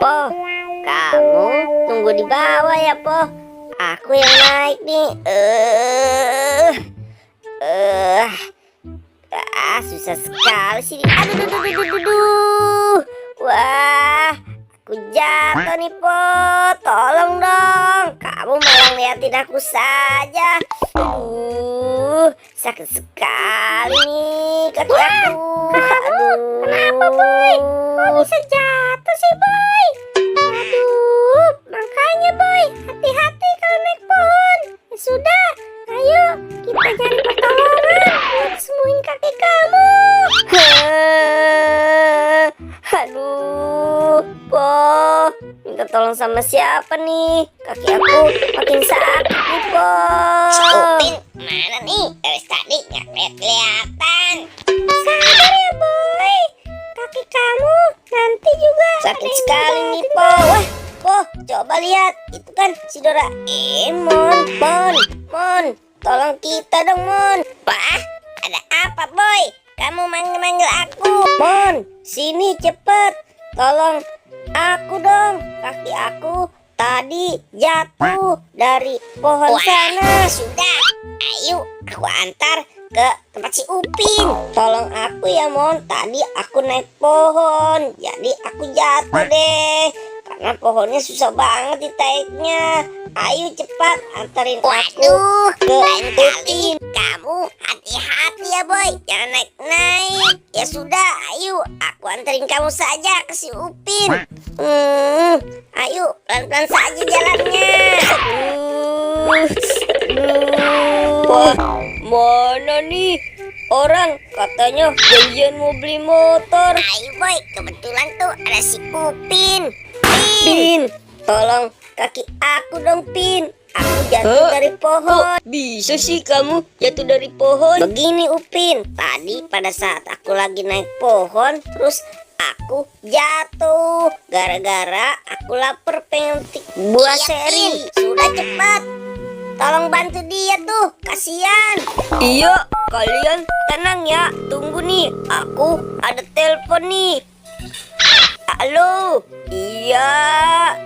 Po, kamu tunggu di bawah ya, Po. Aku yang naik nih. Susah sekali sih. Aduh. Wah, aku jatuh nih, Po. Tolong dong. Kamu malah ngeliatin aku saja. Sakit sekali nih kaki aku. Aduh. Kenapa, Boy? Kok bisa jatuh sih, Boy? Aduh, makanya, Boy, hati-hati kalau naik pohon. Ya sudah, ayo kita cari pertolongan buat sembuhin kaki kamu. Aduh, Po, minta tolong sama siapa nih? Kaki aku makin sakit nih, Po. Upin, mana nih? Dari tadi nggak kelihatan. Sabar ya, Boy. Kaki kamu nanti juga Sakit sekali nih, Po. Wah, Po, coba lihat. Itu kan si Doraemon. Mon, tolong kita dong, Mon. Wah, ada apa, Boy? Kamu manggil-manggil aku. Mon, sini cepet. Tolong aku dong. Kaki aku tadi jatuh dari pohon sana. Sudah, ayo aku antar ke tempat si Upin. Tolong aku ya, Mon. Tadi aku naik pohon, jadi aku jatuh deh. Karena pohonnya susah banget ditaiknya. Ayo cepat antarin aku Waduh, ke lain kali Upin. kamu hati-hati ya, Boy. Jangan naik-naik. Ya sudah, ayo aku anterin kamu saja ke si Upin. Ayo pelan-pelan saja jalannya. Wah, mana nih orang katanya janjian mau beli motor. Ayo, Boy, kebetulan tuh ada si Upin. Pin, tolong kaki aku dong, Pin. Aku jatuh dari pohon. Bisa sih kamu jatuh dari pohon? Begini, Upin. Tadi pada saat aku lagi naik pohon, terus aku jatuh. Gara-gara aku lapar pengen buah Iya, seri. Pin. Sudah cepat. Tolong bantu dia tuh, kasihan. Iya, kalian tenang ya. Tunggu nih, aku ada telepon nih. Halo, iya,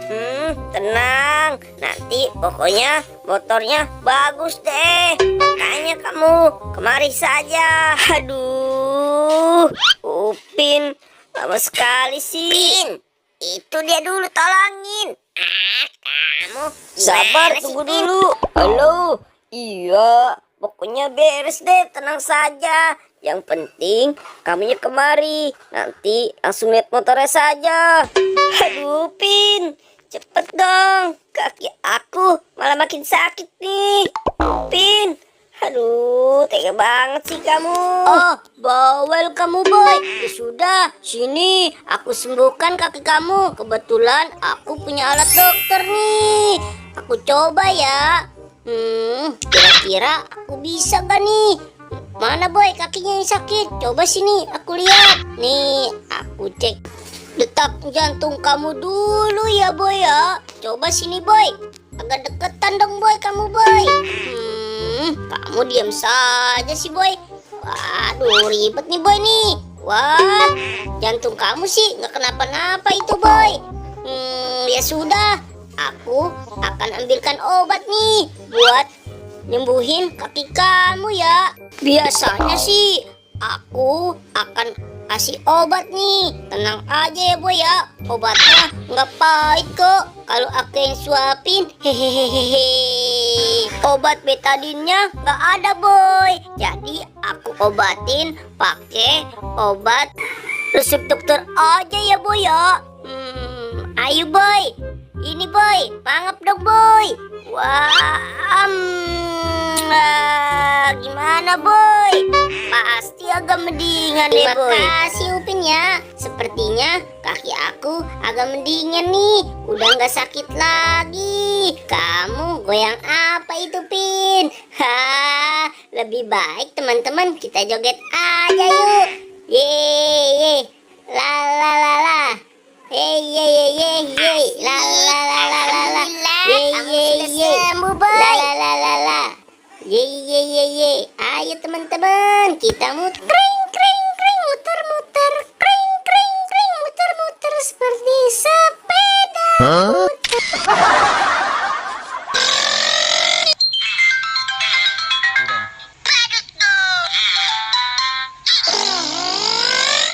tenang. Nanti pokoknya motornya bagus deh. Makanya kamu kemari saja. Aduh, Upin, lama sekali sih. Pin, itu dia dulu, tolongin. Kamu Sabar, gimana sih, tunggu Pin? dulu. Halo, iya, pokoknya beres deh, tenang saja. Yang penting kamunya kemari. Nanti langsung lihat motornya saja. Aduh, Pin, cepet dong. Kaki aku malah makin sakit nih. Pin, aduh, tega banget sih kamu. Oh, bawel kamu, Boy. Ya sudah, sini aku sembuhkan kaki kamu. Kebetulan aku punya alat dokter nih. Aku coba ya. Kira-kira aku bisa gak nih? Mana, Boy, kakinya yang sakit? Coba sini, aku lihat. Nih, aku cek detak jantung kamu dulu ya, Boy ya. Coba sini, Boy. Agak deketan dong, Boy, kamu, Boy. Kamu diam saja sih, Boy. Waduh, ribet nih, Boy nih. Wah, jantung kamu sih nggak kenapa-napa itu, Boy. Ya sudah, aku akan ambilkan obat nih buat nyembuhin kaki kamu ya. Biasanya sih aku akan kasih obat nih. Tenang aja ya, Boy ya. Obatnya nggak pahit kok kalau aku yang suapin. Hehehehe. Obat betadinnya nggak ada, Boy. Jadi aku obatin pakai obat resep dokter aja ya, Boy ya. Ayo, Boy. Ini, Boy, mangap dong, Boy. Wah, gimana, Boy? Pasti agak mendingan deh, Boy. Terima kasih, Upin ya. Sepertinya kaki aku agak mendingan nih. Udah nggak sakit lagi. Kamu goyang apa itu, Pin? Lebih baik teman-teman kita joget aja yuk. Yeay, la la la la. Hey ye ye ye ye, la la la la la la. Ye ye ye, sembuh, Boy. La la la la la. Ye ye ye ye. Ayo teman-teman, kita muter kring muter muter kring muter muter seperti sepeda. Huh?